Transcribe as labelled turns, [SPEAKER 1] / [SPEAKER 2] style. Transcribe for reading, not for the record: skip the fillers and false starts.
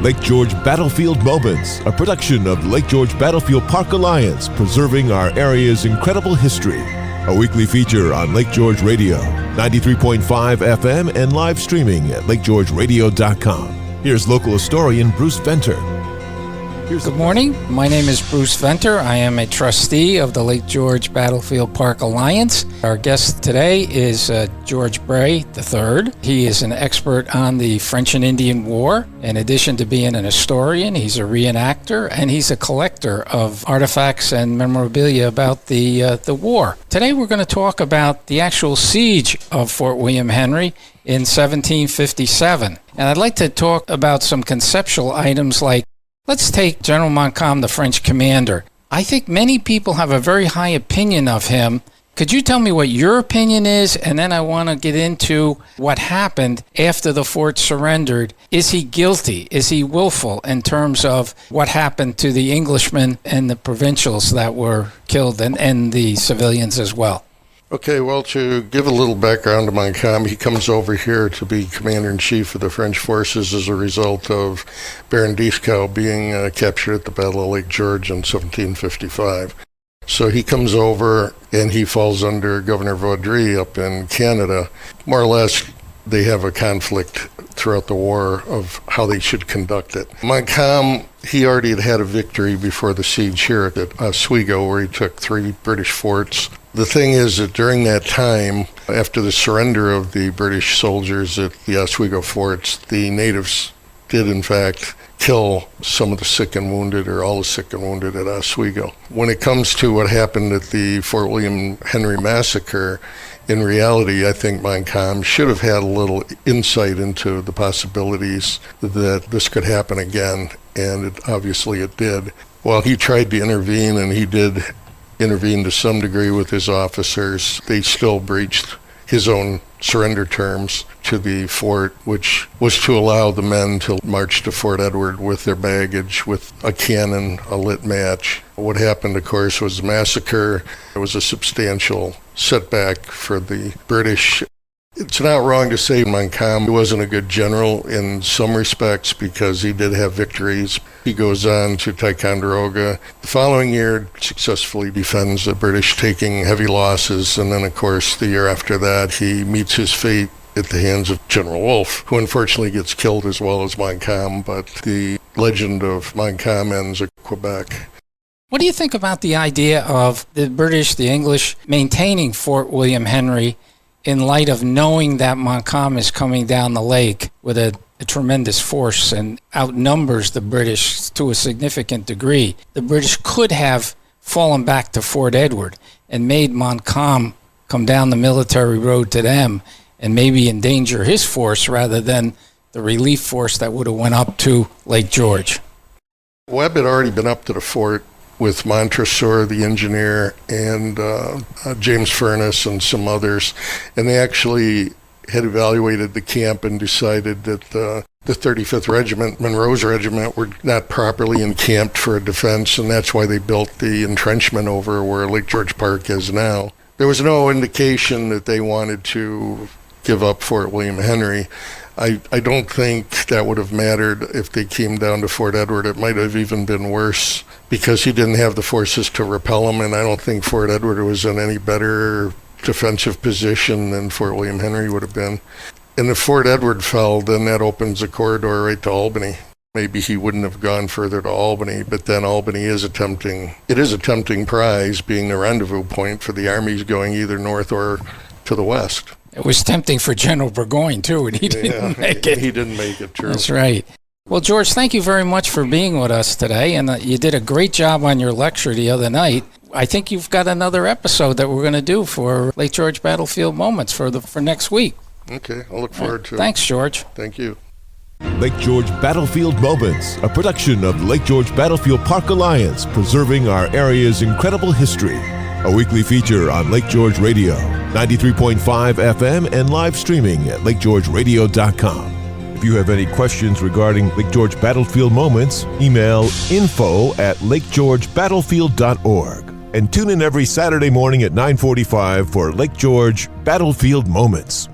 [SPEAKER 1] Lake George Battlefield Moments, a production of Lake George Battlefield Park Alliance, preserving our area's incredible history. A weekly feature on Lake George Radio, 93.5 FM and live streaming at lakegeorgeradio.com. Here's local historian Bruce Venter.
[SPEAKER 2] Good morning. My name is Bruce Venter. I am a trustee of the Lake George Battlefield Park Alliance. Our guest today is George Bray III. He is an expert on the French and Indian War. In addition to being an historian, he's a reenactor, and he's a collector of artifacts and memorabilia about the war. Today we're going to talk about the actual siege of Fort William Henry in 1757. And I'd like to talk about some conceptual items like, let's take General Montcalm, the French commander. I think many people have a very high opinion of him. Could you tell me what your opinion is? And then I want to get into what happened after the fort surrendered. Is he guilty? Is he willful in terms of what happened to the Englishmen and the provincials that were killed and the civilians as well?
[SPEAKER 3] Okay, well, to give a little background to Montcalm, he comes over here to be commander-in-chief of the French forces as a result of Baron Dieskau being captured at the Battle of Lake George in 1755. So he comes over and he falls under Governor Vaudreuil up in Canada. More or less, they have a conflict throughout the war of how they should conduct it. Montcalm, he already had a victory before the siege here at Oswego, where he took 3 British forts. The thing is that during that time, after the surrender of the British soldiers at the Oswego forts, the natives did in fact kill some of the sick and wounded, or all the sick and wounded at Oswego. When it comes to what happened at the Fort William Henry massacre, in reality, I think Montcalm should have had a little insight into the possibilities that this could happen again, and obviously it did. While he tried to intervene, and he did intervene to some degree with his officers, they still breached his own surrender terms to the fort, which was to allow the men to march to Fort Edward with their baggage, with a cannon, a lit match. What happened, of course, was a massacre. It was a substantial setback for the British. It's not wrong to say Montcalm wasn't a good general in some respects because he did have victories. He goes on to Ticonderoga. The following year, successfully defends the British, taking heavy losses. And then, of course, the year after that, he meets his fate at the hands of General Wolfe, who unfortunately gets killed as well as Montcalm. But the legend of Montcalm ends at Quebec.
[SPEAKER 2] What do you think about the idea of the British, the English, maintaining Fort William Henry in light of knowing that Montcalm is coming down the lake with a tremendous force and outnumbers the British to a significant degree? The British could have fallen back to Fort Edward and made Montcalm come down the military road to them and maybe endanger his force rather than the relief force that would have went up to Lake George.
[SPEAKER 3] Webb had already been up to the fort with Montresor, the engineer, and James Furness and some others. And they actually had evaluated the camp and decided that the 35th Regiment, Monroe's regiment, were not properly encamped for a defense, and that's why they built the entrenchment over where Lake George Park is now. There was no indication that they wanted to give up Fort William Henry. I don't think that would have mattered if they came down to Fort Edward. It might have even been worse because he didn't have the forces to repel them, and I don't think Fort Edward was in any better defensive position than Fort William Henry would have been. And if Fort Edward fell, then that opens a corridor right to Albany. Maybe he wouldn't have gone further to Albany, but then Albany is a tempting prize, being the rendezvous point for the armies going either north or to the west.
[SPEAKER 2] It was tempting for General Burgoyne, too, and he didn't make it.
[SPEAKER 3] He didn't make it, true.
[SPEAKER 2] That's right. Well, George, thank you very much for being with us today, and you did a great job on your lecture the other night. I think you've got another episode that we're going to do for Lake George Battlefield Moments for next week.
[SPEAKER 3] Okay, I'll look forward to it.
[SPEAKER 2] Thanks, George.
[SPEAKER 3] Thank you.
[SPEAKER 1] Lake George Battlefield Moments, a production of Lake George Battlefield Park Alliance, preserving our area's incredible history. A weekly feature on Lake George Radio, 93.5 FM and live streaming at lakegeorgeradio.com. If you have any questions regarding Lake George Battlefield Moments, email info@lakegeorgebattlefield.org. And tune in every Saturday morning at 9:45 for Lake George Battlefield Moments.